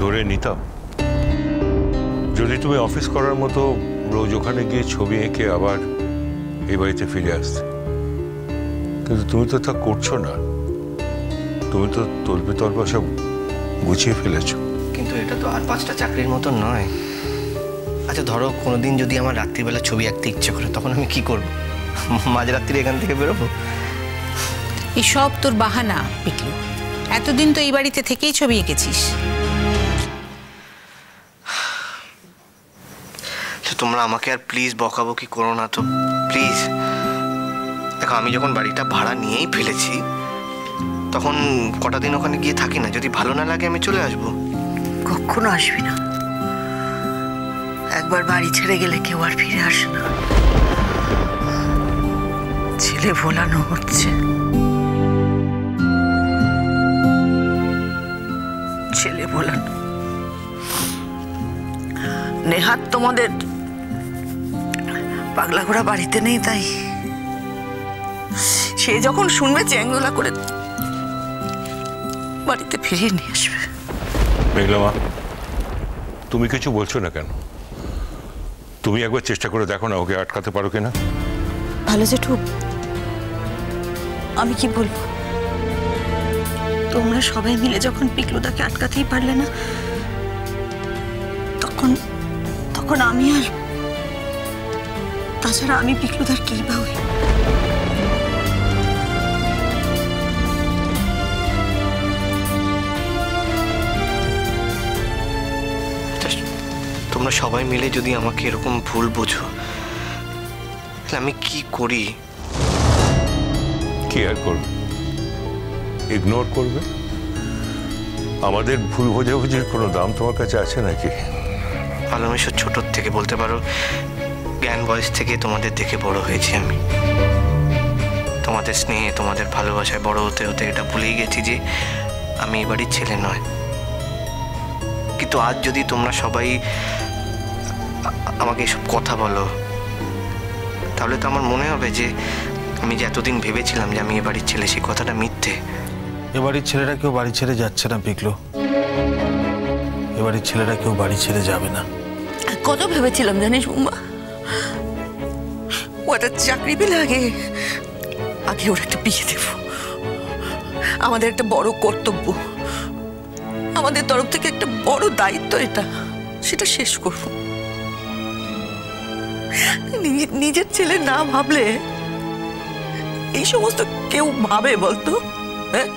ধরে নিতাম যদি তুমি অফিস করার মতো রোজ ওখানে গিয়ে ছবি এঁকে আবার এই বাড়িতে ফিরে আসতে। কিন্তু তুমি তো তা করছো না, তুমি তো তলপে তলপা সব গুছিয়ে ফেলেছো। কিন্তু এটা তো আর 5টা চাকরির মতো নয়। আচ্ছা ধরো কোনোদিন যদি আমার রাত্রিবেলা ছবি আঁকতে ইচ্ছে করে, তখন আমি কি করব? মাঝরাত্রি এখান থেকে বেরোবো? এই সব তোর বাহানা পিকলু। এতদিন তো এই বাড়িতে থেকেই ছবি এঁকেছিস। তোমরা আমাকে আর প্লিজ বকাবকি করো না তো, প্লিজ। দেখো আমি যখন বাড়িটা ভাড়া নিয়েই ফেলেছি, তখন কটা দিন ওখানে গিয়ে থাকি না। যদি ভালো না লাগে আমি চলে আসবো। কখনো আসবি না। একবার বাড়ি ছেড়ে গেলে কেউ আর ফিরে আসে না। ছেলে ভোলানো হচ্ছে। ছেলে ভোলানো। নেহাত তোমাদের পাগলা ঘোড়া বাড়িতে নেই, তাই সে যখন শুনবে চ্যাংদোলা করে বাড়িতে ফিরিয়ে নিয়ে আসবে। মেঘলা মা, তুমি কিছু বলছো না কেন? তুমি একবার চেষ্টা করে দেখো না, ওকে আটকাতে পারো কিনা। ভালো জেঠু, আমি কি বলবো? তোমরা সবাই মিলে যখন পিকলুদাকে আটকাতেই পারলে না, তখন আমি আর, তাছাড়া আমি পিকলুদার কি বা হই? তোমরা সবাই মিলে যদি আমাকে এরকম ভুল বোঝো, তাহলে আমি কি করি? কি আর করবে? ইগনোর করবে? আমাদের ভুল বোঝাবুঝির কোনো দাম তোমার কাছে আছে নাকি? ভালোবাসার ছোটোর থেকে বলতে পারো জ্ঞান বয়স থেকে তোমাদের দেখে বড় হয়েছি আমি। তোমাদের স্নেহে, তোমাদের ভালোবাসায় বড় হতে হতে এটা ভুলেই গেছি যে আমি এ বাড়ির ছেলে নয়। কিন্তু আজ যদি তোমরা সবাই আমাকে এসব কথা বলো, তাহলে তো আমার মনে হবে যে আমি যে এতদিন ভেবেছিলাম যে আমি এ বাড়ির ছেলে, সেই কথাটা মিথ্যে। এ বাড়ির ছেলেরা কেউ বাড়ি ছেড়ে যাচ্ছে না পিকলু। এ বাড়ির ছেলেরা কেউ বাড়ি ছেড়ে যাবে না। কত ভেবেছিলাম জানিস বুম্বা, ও একটা চাকরি পেলে আগে ওর একটা বিয়ে দেব। আমাদের একটা বড় কর্তব্য, আমাদের তরফ থেকে একটা বড় দায়িত্ব, এটা সেটা শেষ করব। নিজের ছেলে না ভাবলে এই সমস্ত কেউ ভাবে বলতো? হ্যাঁ,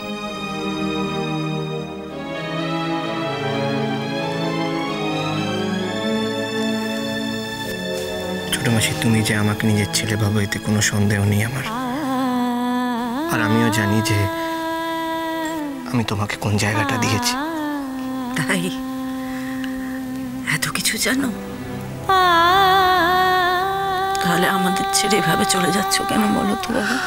ছোট মাসি, তুমি যে আমাকে নিজের ছেলে ভাবো এতে কোনো সন্দেহ নেই আমার। আর আমিও জানি যে আমি তোমাকে কোন জায়গাটা দিয়েছি। তাই এত কিছু জানো? তাহলে আমাদের ছেড়ে এভাবে চলে যাচ্ছ কেন বলো তো বাবা?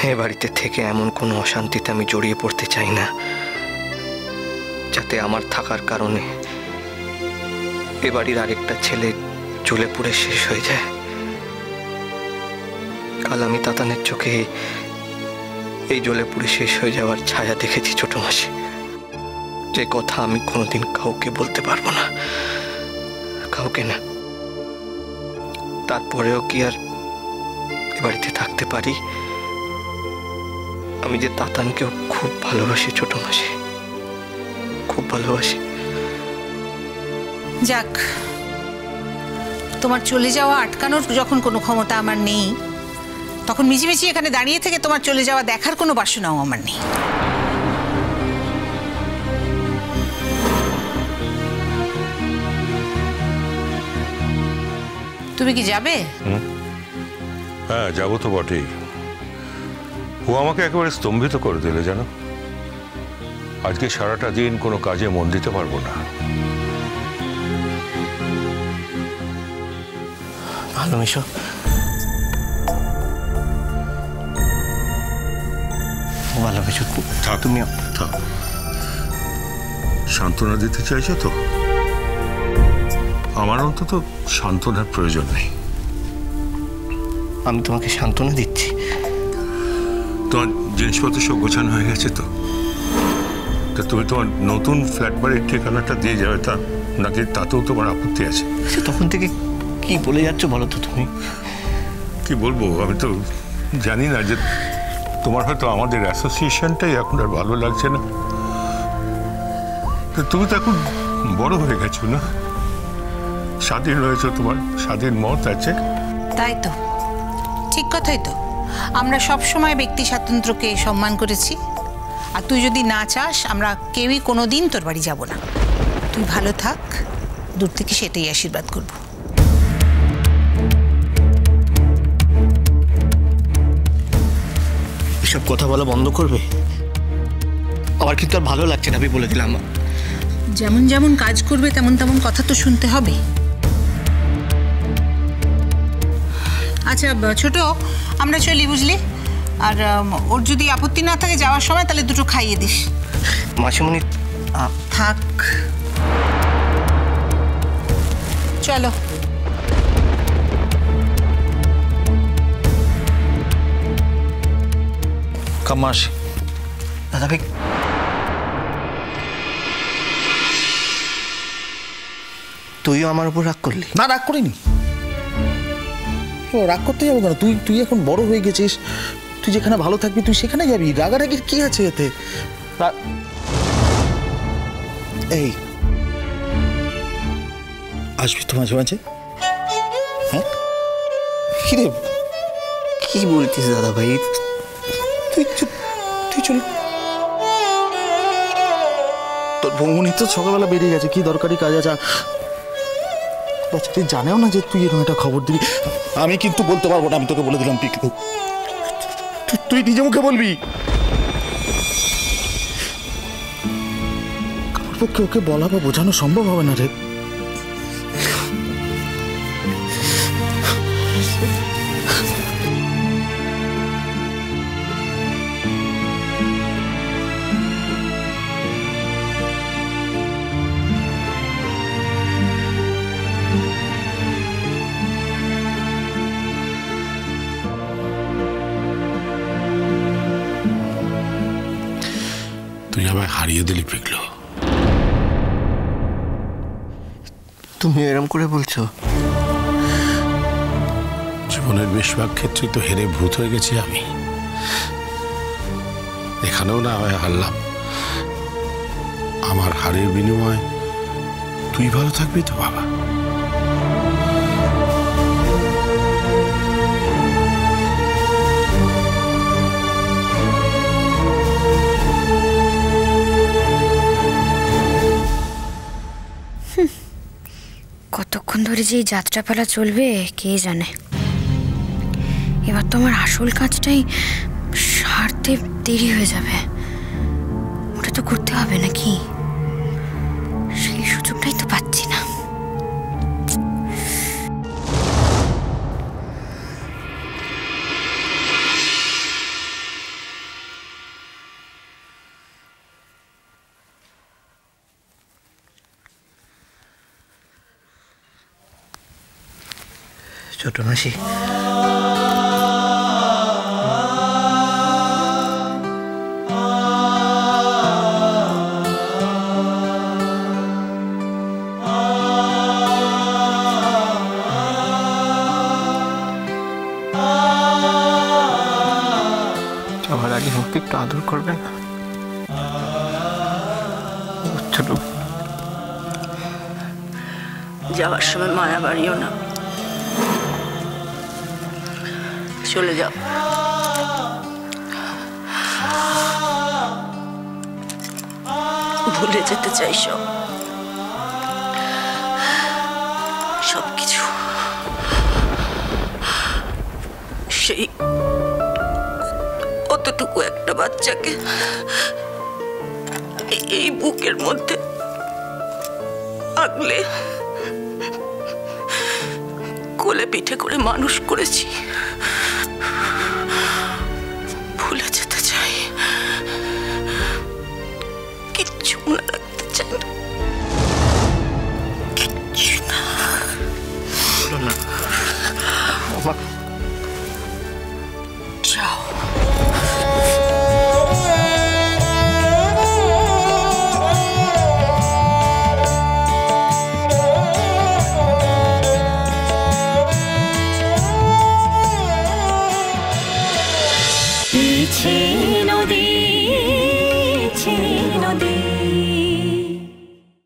এ বাড়িতে থেকে এমন কোনো অশান্তিতে আমি জড়িয়ে পড়তে চাই না যাতে আমার থাকার কারণে এ বাড়ির আরেকটা ছেলে জ্বলে পুড়ে শেষ হয়ে যায়। কাল আমি তাতানের চোখে এই জ্বলে পুড়ে শেষ হয়ে যাওয়ার ছায়া দেখেছি ছোট মাসি, যে কথা আমি কোনোদিন কাউকে বলতে পারবো না, কাউকে না। তারপরেও কি আর এ বাড়িতে থাকতে পারি? আমি যে তাতানকেও খুব ভালোবাসি ছোট মাসি, খুব ভালোবাসি। যাক, তোমার চলে যাওয়া আটকানোর যখন কোনো ক্ষমতা আমার নেই, তখন মিছিমিছি এখানে দাঁড়িয়ে থেকে তোমার চলে যাওয়া দেখার কোনো বাসনাও আমার নেই। তুমি কি যাবে? হ্যাঁ, যাবো তো বটেই। ও আমাকে একেবারে স্তম্ভিত করে দিলে জানো। আজকে সারাটা দিন কোনো কাজে মন দিতে পারবো না। ভালো মিশো, ভালো মিশো। তুমি থাক। সান্ত্বনা দিতে চাইছো তো? আমার অন্তত সান্ত্বনার প্রয়োজন নেই। আমি তোমাকে সান্ত্বনা দিচ্ছি। তোমার জিনিসপত্র সব গোছানো হয়ে গেছে তো? তা তুমি তোমার নতুন ফ্ল্যাট বাড়ির ঠিকানাটা দিয়ে যাবে, তা নাকি তাতেও তোমার আপত্তি আছে? আচ্ছা, তখন থেকে কি বলে যাচ্ছ বলো তো তুমি? কি বলবো, আমি তো জানি না যে তোমার হয়তো আমাদের অ্যাসোসিয়েশনটাই এখন আর ভালো লাগছে না। তো তুমি তো এখন বড় হয়ে গেছো না, স্বাধীন হয়েছো, তোমার স্বাধীন মত আছে। তাই তো, ঠিক কথাই তো। আমরা সব সময় ব্যক্তি স্বাতন্ত্র্যকে সম্মান করেছি। আর তুই যদি না চাস, আমরা কেউই কোনোদিন তোর বাড়ি যাব না। তুই ভালো থাক, দূর থেকে সেটাই আশীর্বাদ করব। এসব কথা বলা বন্ধ করবে? আমার কিন্তু আর ভালো লাগছে না, আমি বলে দিলাম। যেমন যেমন কাজ করবে তেমন তেমন কথা তো শুনতে হবে। আচ্ছা ছোট, আমরা চলি, বুঝলি? আর ওর যদি আপত্তি না থাকে যাওয়ার সময়, তাহলে দুটো খাইয়ে দিস। মাসিমণি থাক, চলো। কামাস দাদা ভাই, তুইও আমার উপর রাগ করলি? না, রাগ করিনি। রাগ করতে যাবো কেন? তুই এখন বড় হয়ে গেছিস, তুই যেখানে ভালো থাকবি তুই সেখানে যাবি। রাগারাগির কি আছে এতে? এই আসবি তো মাঝে মাঝে। হ্যাঁ, কিরে কি বলছিস দাদা ভাই? তুই চল। তোর বৌমনি তো সকালবেলা বেরিয়ে গেছে, কি দরকারি কাজ আছে? তুই জানেও না যে তুই এরকম একটা খবর দিবি। আমি কিন্তু বলতে পারবো না, আমি তোকে বলে দিলাম। তুই নিজে মুখে বলবি। আমার পক্ষে ওকে বলা বা বোঝানো সম্ভব হবে না রে। তুই আমায় হারিয়ে দিলি পিকলো। তুমি এরম করে বলছো? জীবনের বেশিরভাগ ক্ষেত্রেই তো হেরে ভূত হয়ে গেছি আমি। এখানেও না হয় হারলাম। আমার হারের বিনিময়ে তুই ভালো থাকবি তো বাবা? কতক্ষণ ধরে যে এই যাত্রাপালা চলবে কে জানে। এবার তো আমার আসল কাজটাই সারতে দেরি হয়ে যাবে। ওটা তো করতে হবে নাকি? সেই সুযোগটাই তো পাচ্ছি না। ছোট মাসি, যাওয়ার আগে আমাকে একটু আদর করবেন? ছোট, যাওয়ার সময় মায়া বাড়িও না, চলে যাও। ভুলে যেতে চাই সবকিছু। সেই অতটুকু একটা বাচ্চাকে এই বুকের মধ্যে আগলে কোলে পিঠে করে মানুষ করেছি। ভুলে যেতে চাই, কিচ্ছু মনে রাখতে চাই না, কিচ্ছু না। পিছে নদী